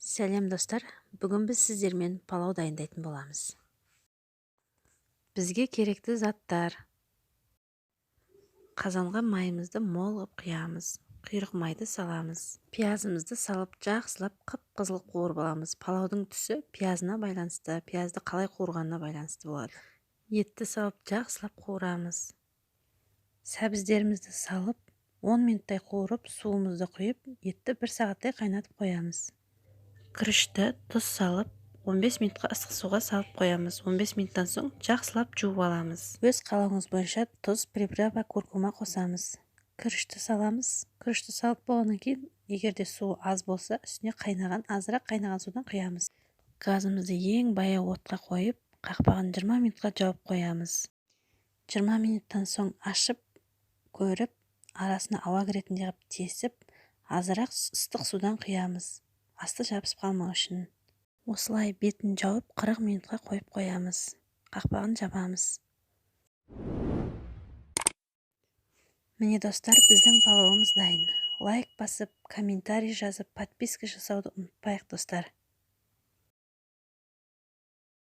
Сәлем достар, бүгін біз сіздермен палау дайындайтын боламыз. Бізге керекті заттар: қазанға майымызды мол ғып құямыз, құйрық майды саламыз, пиязымызды салып жақсылап қып-қызыл қуырып аламыз. Палаудың түсі пиязына байланысты, пиязды қалай қуырғанына байланысты болады. Етті салып жақсылап қуырамыз. Сәбіздерімізді салып 10 минуттай қуырып, суымызды құйып, етті 1 сағаттай қайнатып қоямыз. Күрішті тұз салып 15 минутқа ыстық суға салып қоямыз. 15 минуттан соң жақсылап жуып аламыз. Өз қалауыңыз бойынша тұз, приправа, куркума қосамыз. Күрішті саламыз. Күрішті салып болғаннан кейін, егерде су аз болса, үстіне азырақ қайнаған судан құямыз. Газымызды ең баяу отқа қойып, қақпағын 20 минутқа жауып қоямыз. 20 минуттан соң ашып көріп, арасына ауа кіретіндей қылып тесіп, азырақ ыстық судан құямыз. Асты жабысып қалмау үшін. Осылай бетін жауып 40 минутқа қойып қоямыз. Қақпағын жабамыз. Міне достар, біздің палауымыз дайын. Лайк басып, комментарий жазып, подписка жасауды ұмытпайық достар.